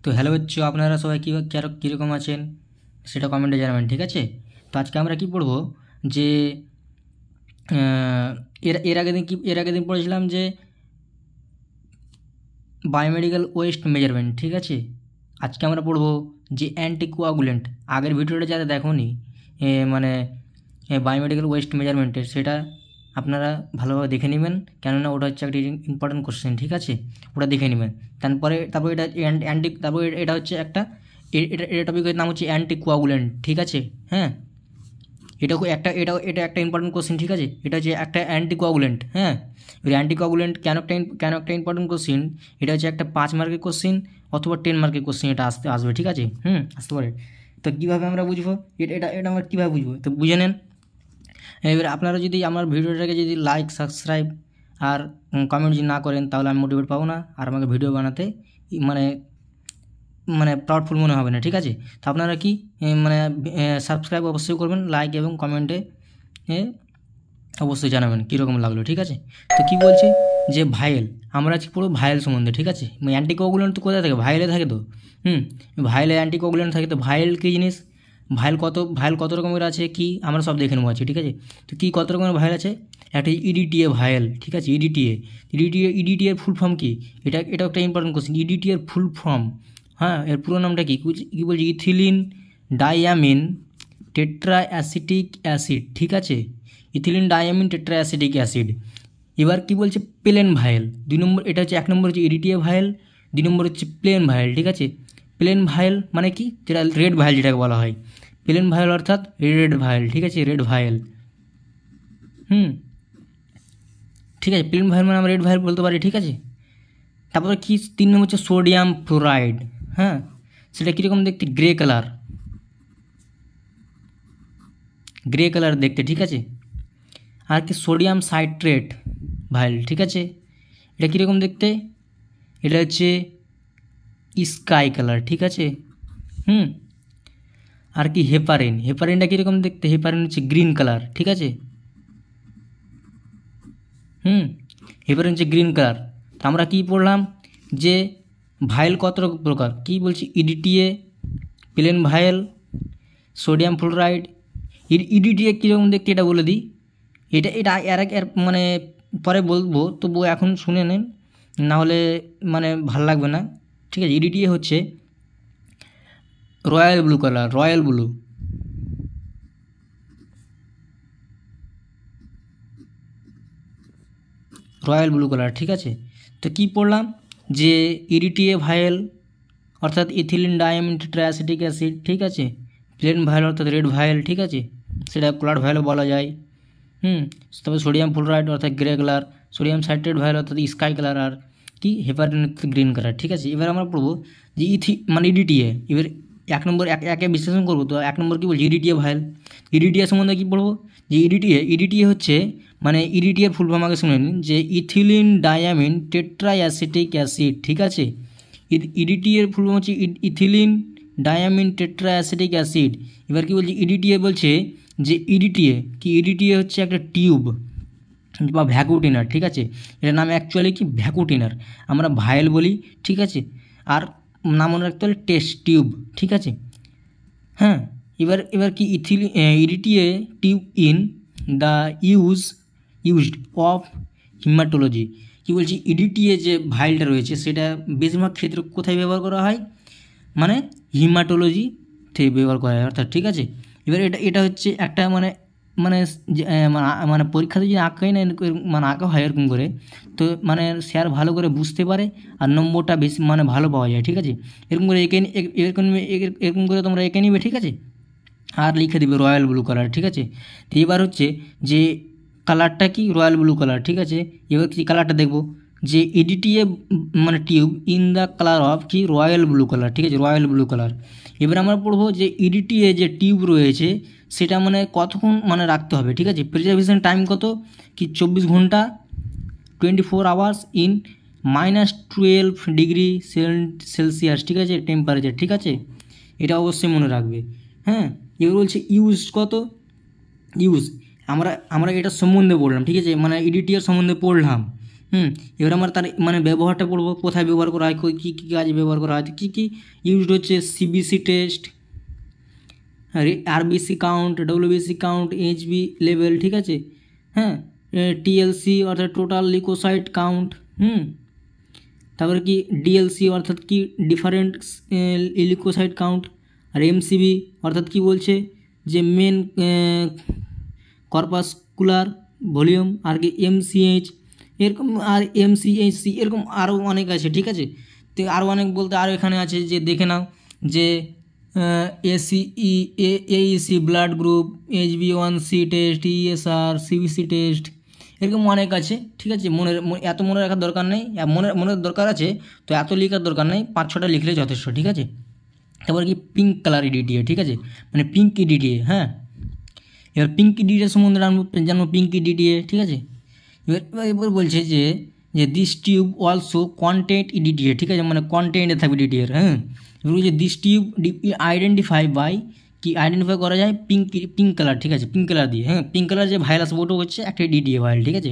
তো হ্যালো বচ্চু, আপনারা সবাই কীরকম আছেন সেটা কমেন্টে জানাবেন, ঠিক আছে? তো আজকে আমরা কি পড়বো যে এর আগের দিন পড়েছিলাম যে বায়োমেডিক্যাল ওয়েস্ট মেজারমেন্ট, ঠিক আছে? আজকে আমরা পড়বো যে অ্যান্টিকোয়াগুলেন্ট। আগের ভিডিওটা যারা দেখোনি মানে বায়োমেডিক্যাল ওয়েস্ট মেজারমেন্টের, সেটা আপনারা ভালোভাবে দেখে নেবেন, কেননা ওটা হচ্ছে একটা ইম্পর্টেন্ট কোশ্চেন, ঠিক আছে? ওটা দেখে নেবেন। তারপরে এটা হচ্ছে একটা এটা টপিকের নাম হচ্ছে অ্যান্টিকোয়াগুলেন্ট, ঠিক আছে? হ্যাঁ, এটা একটা ইম্পর্টেন্ট কোশ্চেন, ঠিক আছে? এটা হচ্ছে একটা অ্যান্টিকোয়াগুলেন্ট। হ্যাঁ, এবার অ্যান্টিকোয়াগুলেন্ট কেন একটা ইম্পর্টেন্ট কোশ্চেন, এটা হচ্ছে একটা 5 মার্কের কোশ্চেন অথবা 10 মার্কের কোশ্চেন, এটা আসবে, ঠিক আছে? আসতে পারে। তো কীভাবে আমরা বুঝবো এটা আমরা কীভাবে বুঝবো, তো বুঝে নেন। এবার আপনারা যদি আমার ভিডিওটাকে যদি লাইক, সাবস্ক্রাইব আর কমেন্ট যদি না করেন, তাহলে আমি মোটিভেট পাবো না, আর আমাকে ভিডিও বানাতে মানে প্রাউডফুল মনে হবে না, ঠিক আছে? তো আপনারা কি সাবস্ক্রাইব অবশ্যই করবেন, লাইক এবং কমেন্টে অবশ্যই জানাবেন কীরকম লাগলো, ঠিক আছে? তো কি বলছে যে ভাইল, আমরা আজকে পুরো ভাইল সম্বন্ধে, ঠিক আছে? অ্যান্টিকোয়াগুলেন্ট তো কোথায় থাকে? ভাইলে থাকে তো। ভাইলে অ্যান্টিকোয়াগুলেন্ট থাকে। তো ভাইল কী জিনিস, ভাইল কত রকমের আছে কি আমরা সব দেখে নেবো আছে, ঠিক আছে? তো কি কত রকমের ভাইল আছে? একটা ইডিটিএ ভাইল, ঠিক আছে? ইডিটিএ ফুল ফর্ম কি? এটা একটা ইম্পর্টেন্ট কোশ্চেন। ইডিটিএর ফুল ফর্ম, হ্যাঁ, এর পুরো নামটা কি বলছি? ইথিলিন ডায়ামিন টেট্রাঅ্যাসিটিক অ্যাসিড, ঠিক আছে? Ethylene diamine tetraacetic acid. এবার কি বলছে? Plain vial 2 number. এটা হচ্ছে 1 নম্বর হচ্ছে ইডিটিএ ভাইল, 2 নম্বর হচ্ছে প্লেন ভাইল, ঠিক আছে? প্লেন ভাইল মানে কি? যেটা রেড ভাইল যেটাকে বলা হয়, প্লেন ভাইল অর্থাৎ রেড ভাইল, ঠিক আছে? রেড ভাইল, ঠিক আছে? প্লেন ভাইল মানে আমরা রেড ভাইল বলতে পারি, ঠিক আছে? তারপরে কি 3 নম্বর হচ্ছে সোডিয়াম ফ্লোরাইড। হ্যাঁ, সেটা কীরকম দেখতে? গ্রে কালার দেখতে, ঠিক আছে? আর কি সোডিয়াম সাইট্রেট ভাইল, ঠিক আছে? এটা কীরকম দেখতে? এটা হচ্ছে স্কাই কালার, ঠিক আছে? আর কি হেপারিনটা কীরকম দেখতে? হেপারিন হচ্ছে গ্রিন কালার, ঠিক আছে? হেপারিন হচ্ছে গ্রিন কালার। তো আমরা কি পড়লাম যে ভাইল কত প্রকার, কি বলছি? ইডিটিএ, প্লেন ভাইল, সোডিয়াম ফ্লোরাইড। ইডিটিএ কীরকম দেখতে এটা বলে দিই। এটা এর মানে পরে বলবো, তবু এখন শুনে নেন, না হলে ভাল লাগবে না, ঠিক আছে? ইডিটিএ হচ্ছে royal blue colour, royal blue colour, ঠিক আছে? তো কি পড়লাম যে ইডিটিএ ভাইল অর্থাৎ ইথিলিন ডায়ামিন টেট্রাঅ্যাসিটিক অ্যাসিড, ঠিক আছে? প্লেন ভাইল অর্থাৎ রেড ভাইল, ঠিক আছে? সেটা কালার ভাইলও বলা যায়। তবে সোডিয়াম ফ্লোরাইড অর্থাৎ গ্রে কালার, সোডিয়াম সাইট্রেট ভাইল অর্থাৎ স্কাই কালার, আর কি হেপারিন গ্রিন কালার, ঠিক আছে? এবার আমরা পড়বো যে ইডিটিএ। এবার 1 নম্বর একে বিশ্লেষণ করবো। তো 1 নম্বর কী বলছি? ইডিটিএ ভাইল। ইডিটিএ সম্বন্ধে কী পড়বো? যে ইডিটিএ হচ্ছে ইডিটিএর ফুল ফর্ম আগে শুনে নিন, যে ইথিলিন ডায়ামিন টেট্রাঅ্যাসিটিক অ্যাসিড, ঠিক আছে? ইডিটিএর ফুল ফর্ম হচ্ছে ইথিলিন ডায়ামিন টেট্রাঅ্যাসিটিক অ্যাসিড। এবার কি বলছি? ইডিটিএ বলছে যে ইডিটিএ হচ্ছে একটা টিউব বা ভ্যাকুটিনার, ঠিক আছে? এটার নাম অ্যাকচুয়ালি কি? ভ্যাকুটিনার। আমরা ভাইল বলি, ঠিক আছে? আর নাম মনে রাখতে হলে টেস্ট টিউব, ঠিক আছে? হ্যাঁ, এবার কি EDTA tube in the used of haematology. কি বলছি? ইডিটিএ যে ভাইলটা রয়েছে সেটা বেশিরভাগ ক্ষেত্রে কোথায় ব্যবহার করা হয়? হিমাটোলজিতে ব্যবহার করা হয়, অর্থাৎ, ঠিক আছে? এবার এটা হচ্ছে একটা পরীক্ষাতে যদি আঁকাই না আঁকা হয় এরকম করে, তো স্যার ভালো করে বুঝতে পারে আর নম্বরটা বেশি ভালো পাওয়া যায়, ঠিক আছে? এরকম করে তোমরা এঁকে নিবে, ঠিক আছে? আর লিখে দিবে রয়্যাল ব্লু কালার, ঠিক আছে? তো এবার হচ্ছে যে কালারটা কি? রয়্যাল ব্লু কালার, ঠিক আছে? এবার কি কালারটা দেখবো? যে EDTA tube in the colour of কি? রয়্যাল ব্লু কালার, ঠিক আছে? Royal blue colour. এবার আমরা পড়বো যে ইডিটিএ যে টিউব রয়েছে সেটা কতক্ষণ রাখতে হবে, ঠিক আছে? প্রিজার্ভেশন টাইম কত? কি 24 ঘন্টা, 24 আওয়ার্স ইন -12 ডিগ্রি সেলসিয়াস, ঠিক আছে? টেম্পারেচার, ঠিক আছে? এটা অবশ্যই মনে রাখবে। হ্যাঁ, এবার বলছে ইউজ কত? আমরা এটা সম্বন্ধে পড়লাম, ঠিক আছে? ইডিটিএর সম্বন্ধে পড়লাম, এবার আমরা তার মানে ব্যবহারটা পড়বো, কোথায় ব্যবহার করা হয়, কী কী কাজে ব্যবহার করা হয়, কী কী ইউজড হচ্ছে, CBC test, RBC count, WBC count, HB level, ঠিক আছে, হ্যাঁ, টিএলসি অর্থাৎ টোটাল লিকোসাইট কাউন্ট, তারপরে কি ডিএলসি অর্থাৎ কি ডিফারেন্ট লিকোসাইট কাউন্ট, আর এমসিবি অর্থাৎ কি বলছে যে মেন কর্পাসকুলার ভলিউম, আর কি এমসিএইচ এরকম, আর এমসিএইচসি এরকম আরও অনেক আছে, ঠিক আছে। তো আরও অনেক বলতে আরও এখানে আছে যে দেখে নাও যে এসিই এইসি ব্লাড গ্রুপ, এইচবি1সি টেস্ট, ইএসআর, সিবিসি টেস্ট, এরকম অনেক আছে, ঠিক আছে। এত মনে রাখার দরকার নেই, মনের দরকার আছে তো এত লেখার দরকার নেই, 5-6টা লিখলে যথেষ্ট, ঠিক আছে। তারপর কি পিঙ্ক কালার ইডিটিএ, ঠিক আছে, মানে পিঙ্ক ইডিটিএ, হ্যাঁ। এবার পিঙ্ক ইডিটিএ সম্বন্ধে জানবো পিঙ্ক ইডিটিএ, ঠিক আছে। এবার বলছে যে this tube also content EDTA, ঠিক আছে, মানে কন্টেন্টে থাকবে ইডিটিএর, হ্যাঁ। এবার বলছে দিস টিউব আইডেন্টিফাই করা যায় পিঙ্ক কালার, ঠিক আছে, পিঙ্ক কালার দিয়ে, হ্যাঁ। পিঙ্ক কালার যে ভাইরাস ওটা হচ্ছে একটা ডিডিএ ভাইরাল, ঠিক আছে,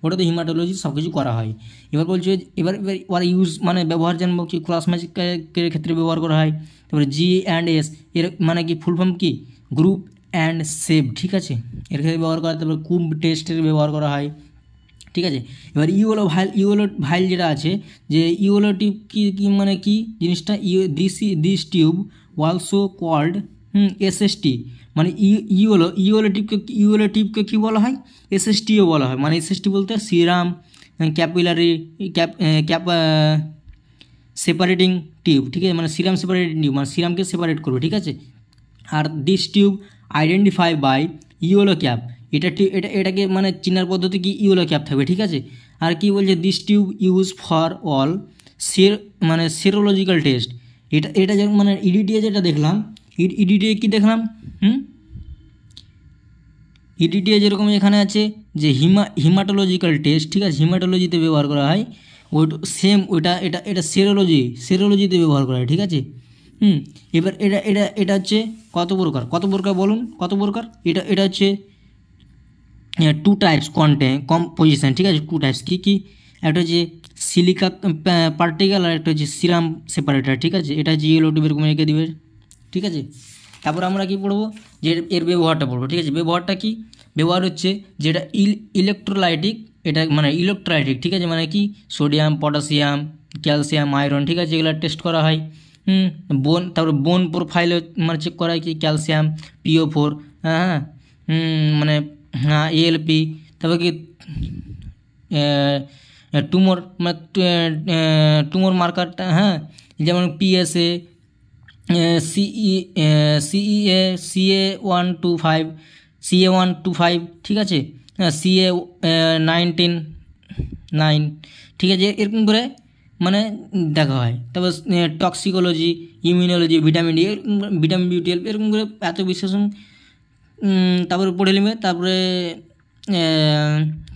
ওটা তো হিমাটোলজি সব কিছু করা হয়। এবার বলছে এবার ইউজ মানে ব্যবহার জানবো কি ক্রস ম্যাজিকের ক্ষেত্রে ব্যবহার করা হয়। তারপরে G&S এর মানে কি ফুল ফর্ম কি গ্রুপ অ্যান্ড সেভ, ঠিক আছে, এর ক্ষেত্রে ব্যবহার করা হয়। তারপরে কুম্ব টেস্টের ব্যবহার করা হয়, ঠিক আছে। এবার ইওলো ভাইল যেটা আছে যে ইওলো টিউব কি মানে কি জিনিসটা, this tube also called SST, মানে ইওলো টিউবকে কী বলা হয়, এসএসটিও বলা হয়। মানে এসএসটি বলতে সিরাম ক্যাপিলারি সেপারেটিং টিউব, ঠিক আছে, মানে সিরাম সেপারেটিং টিউব, মানে সিরামকে সেপারেট করবে, ঠিক আছে। আর this tube identify by yellow cap, এটাকে মানে চিনার পদ্ধতি কি ইওলো ক্যাপ থাকবে, ঠিক আছে। আর কি বলছে this tube use for all মানে সেরোলজিক্যাল টেস্ট, এটা যেমন মানে ইডিটিএ যেটা দেখলাম, ইডিটিএ কি দেখলাম, ইডিটিএ যেরকম এখানে আছে যে হিমাটোলজিক্যাল টেস্ট, ঠিক আছে, হিমাটোলজিতে ব্যবহার করা হয়, সেম এটা সেরোলজিতে ব্যবহার করা হয়, ঠিক আছে। এবার এটা হচ্ছে কত প্রকার বলুন, কত প্রকার, এটা হচ্ছে 2 টাইপস কম্পোজিশন, ঠিক আছে, 2 টাইপস কী একটা হচ্ছে সিলিকা পার্টিকেল আর একটা হচ্ছে সিরাম সেপারেটার, ঠিক আছে। এটা জিএলও টিউব এরকম এঁকে দিবে, ঠিক আছে। তারপর আমরা কি পড়বো যে এর ব্যবহারটা পড়বো, ঠিক আছে। ব্যবহারটা কি, ব্যবহার হচ্ছে যেটা ইলেকট্রোলাইটিক, এটা মানে ইলেকট্রোলাইটিক, ঠিক আছে, মানে কি সোডিয়াম, পটাশিয়াম, ক্যালসিয়াম, আয়রন, ঠিক আছে, এগুলো টেস্ট করা হয়। তারপর বোন প্রোফাইল মানে চেক করা হয় কি ক্যালসিয়াম, PO4, হ্যাঁ, মানে হ্যাঁ ALP, তারপর কি টুমোর মানে টুমোর মার্কারটা, হ্যাঁ, যেমন PSA, CEA, CA125, ঠিক আছে, CA19, ঠিক আছে, এরকম করে মানে দেখা হয়। তারপর toxicology, immunology, vitamin D, vitamin B12 এরকম করে এত বিশ্লেষণ তারপরে পড়ে নেবে। তারপরে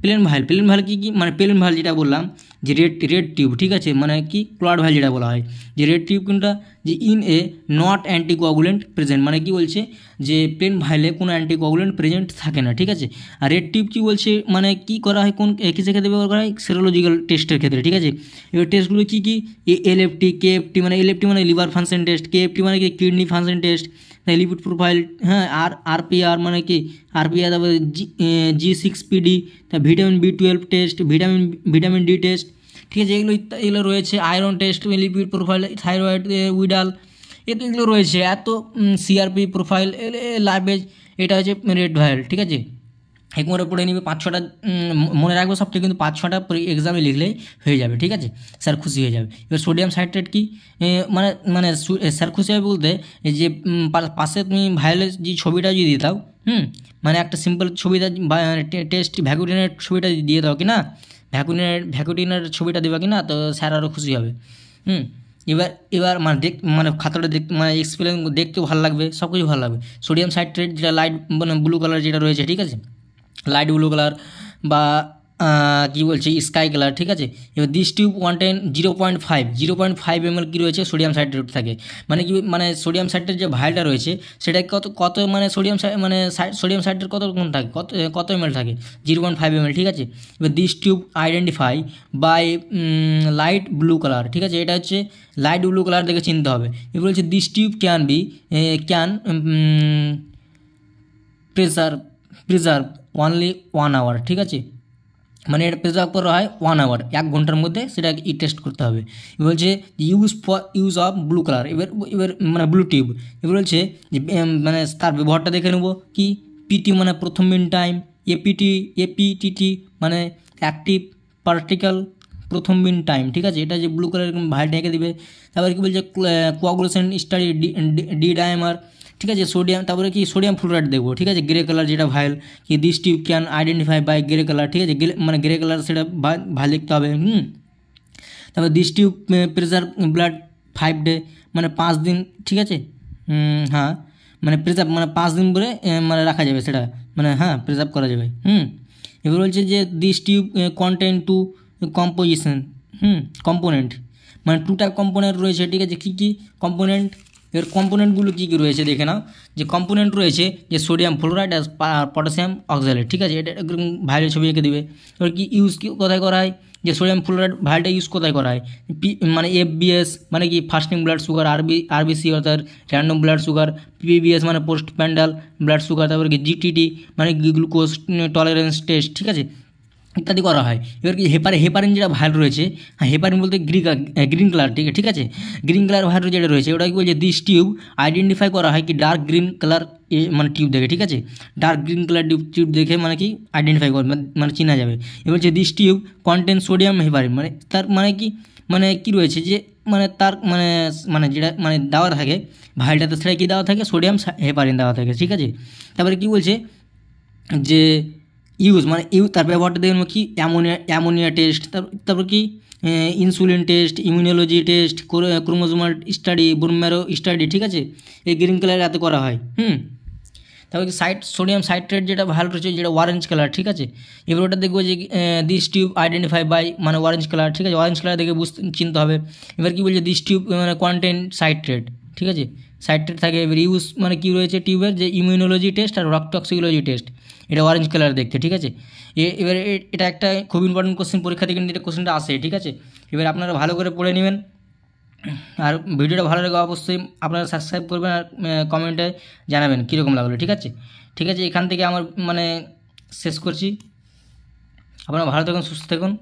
প্লেন ভাইল কী মানে প্লেন ভাইল যেটা বললাম যে রেড টিউব, ঠিক আছে, মানে কি ক্লড ভাইল যেটা বলা হয় যে রেড টিউব কোনটা যে in a not anticoagulant present, মানে কি বলছে যে প্লেন ভাইলে কোনো অ্যান্টিকোয়াগুলেন্ট প্রেজেন্ট থাকে না, ঠিক আছে। আর রেড টিউব কী বলছে মানে কি করা হয় কোন কিসের ক্ষেত্রে ব্যবহার করা হয়, সেরোলজিক্যাল টেস্টের ক্ষেত্রে, ঠিক আছে। এবার টেস্টগুলো কী LFT, KFT, মানে LFT মানে লিভার ফাংশন টেস্ট, KFT মানে কি kidney function test, lipid profile, হ্যাঁ, আর RPR মানে কি RPR, তারপরে G6PD, তা vitamin B12 test, vitamin D test, ঠিক আছে, এগুলো রয়েছে। Iron test, lipid profile, thyroid, Widal, এগুলো রয়েছে। এত CRP প্রোফাইল, লাইভেজ, এটা হচ্ছে রেড ভাইল, ঠিক আছে। একবারে পড়ে নিবে 5-6টা মনে রাখবো সবটা, কিন্তু 5-6টা এক্সামে লিখলেই হয়ে যাবে, ঠিক আছে, স্যার খুশি হয়ে যাবে। এবার সোডিয়াম সাইট্রেট কি মানে স্যার খুশি হবে বলতে যে পাশে তুমি ভায়োলেট যে ছবিটা যদি দিয়ে দাও, মানে একটা সিম্পল ছবিটা টেস্ট ভ্যাকুটিনের ছবিটা দিয়ে দাও কি না, ভ্যাকুটিনের ছবিটা দেবা কি না, তো স্যার আরও খুশি হবে। এবার মানে খাতাটা দেখতে মানে এক্সপ্লেন দেখতেও ভালো লাগবে, সব কিছু ভালো লাগবে। সোডিয়াম সাইট্রেট যেটা লাইট মানে ব্লু কালার যেটা রয়েছে, ঠিক আছে, লাইট ব্লু কালার বা কী বলছে স্কাই কালার, ঠিক আছে। এবার দিস টিউব কন্টেন 0.5 ml কী রয়েছে সোডিয়াম সাইট্রেট থাকে, মানে কি মানে সোডিয়াম সাইট্রেট যে ভাইলটা রয়েছে সেটা কত মানে সোডিয়াম সাইট্রেট কত রকম থাকে, কত ml থাকে 0.5 ml, ঠিক আছে। এবার this tube identify by light blue colour, ঠিক আছে, এটা হচ্ছে লাইট ব্লু কালার দেখে চিনতে হবে। এবার বলছে this tube can preserve only 1 hour, ঠিক আছে, মানে এটা প্রিজার্ভ করা হয় 1 hour, 1 ঘন্টার মধ্যে সেটা টেস্ট করতে হবে। এবার বলছে ইউজ অফ ব্লু কালার, এবার মানে ব্লু টিউব, এবার বলছে যে মানে তার ব্যবহারটা দেখে নেব কি, পিটি মানে প্রথম মিন টাইম, এপিটিটি মানে অ্যাক্টিভ পার্টিকেল প্রথম মিন টাইম, ঠিক আছে, এটা যে ব্লু কালার ভাইলটা এঁকে দিবে। তারপরে কি বলছে কোয়াগুলেশন স্টাডি ডি ডায়ামার, ঠিক আছে, সোডিয়াম, তারপরে কি সোডিয়াম ফ্লোরাইড দেখবো, ঠিক আছে, গ্রে কালার যেটা ভাইল, কি this tube can identify by grey colour, ঠিক আছে, মানে গ্রে কালার সেটা ভাইল দেখতে হবে। তারপরে this tube pleasure blood 5 day মানে 5 দিন, ঠিক আছে, হ্যাঁ মানে প্রিজার্ভ মানে 5 দিন পরে মানে রাখা যাবে সেটা, মানে হ্যাঁ প্রিজার্ভ করা যাবে। এবার বলছে যে this tube contain to composition, component, মানে 2 টাইপ কম্পোনেন্ট রয়েছে, ঠিক আছে, কী কী কম্পোনেন্ট, এর কম্পোনেন্টগুলো কী কী রয়েছে দেখে নাও। যে কম্পোনেন্ট রয়েছে যে সোডিয়াম ফ্লোরাইড আর পটাশিয়াম অক্সালেট, ঠিক আছে, এটা একদম ভাইলের ছবি এঁকে দেবে। এবার কি ইউজ কি কোথায় করা হয়, যে সোডিয়াম ফ্লোরাইড ভাইলটা ইউজ কোথায় করা হয়, মানে এফবিএস মানে কি ফাস্টিং ব্লাড সুগার, আরবিসি অর্থাৎ র্যান্ডম ব্লাড সুগার, পিবিএস মানে পোস্ট প্যান্ডাল ব্লাড সুগার, তারপরে কি জিটিটি মানে গ্লুকোজ টলারেন্স টেস্ট, ঠিক আছে, ইত্যাদি করা হয়। এবার কি হেপারিন যেটা ভাইল রয়েছে, হ্যাঁ হেপারিন বলতে গ্রিন কালার, ঠিক আছে, গ্রিন কালার ভাইল যেটা রয়েছে ওটা কি বলছে দিস টিউব আইডেন্টিফাই করা হয় কি ডার্ক গ্রিন কালার মানে টিউব দেখে, ঠিক আছে, ডার্ক গ্রিন কালার টিউব দেখে মানে কি আইডেন্টিফাই করে মানে চেনা যাবে। এবার হচ্ছে this tube contain sodium heparin, মানে তার মানে কি রয়েছে যে মানে তার মানে যেটা মানে দেওয়া থাকে ভাইলটাতে সেটা কি দেওয়া থাকে সোডিয়াম হেপারিন দেওয়া থাকে, ঠিক আছে। তারপরে কি বলছে যে তার ব্যবহারটা দেখবেন কি অ্যামোনিয়া টেস্ট, তারপর কি insulin test, immunology test, chromosomal study, bone marrow study, ঠিক আছে, এই গ্রিন কালার এত করা হয়। তারপর কি সোডিয়াম সাইট্রেট যেটা ভালো রয়েছে যেটা অরেঞ্জ কালার, ঠিক আছে, এবার ওটা দেখবো যে দিস টিউব আইডেন্টিফাই বাই মানে অরেঞ্জ কালার, ঠিক আছে, অরেঞ্জ কালার দেখে চিনতে হবে। এবার কি বলছে দিস টিউব মানে কন্টেন্ট সাইট্রেট, ঠিক আছে, সাইট্রেট থাকে। এবার ইউজ মানে কী রয়েছে টিউবের যে ইমিউনোলজি টেস্ট আর টক্সিকোলজি টেস্ট, এটা অরেঞ্জ কালার দেখতে, ঠিক আছে। এবার এটা একটা খুব ইম্পর্টেন্ট কোশ্চেন, পরীক্ষা থেকে এটা কোশ্চেনটা আসে, ঠিক আছে। এবার আপনারা ভালো করে পড়ে নেবেন, আর ভিডিওটা ভালো লাগে অবশ্যই আপনারা সাবস্ক্রাইব করবেন আর কমেন্টে জানাবেন কীরকম লাগলো, ঠিক আছে। এখান থেকে আমার মানে শেষ করছি, আপনারা ভালো থাকুন, সুস্থ থাকুন।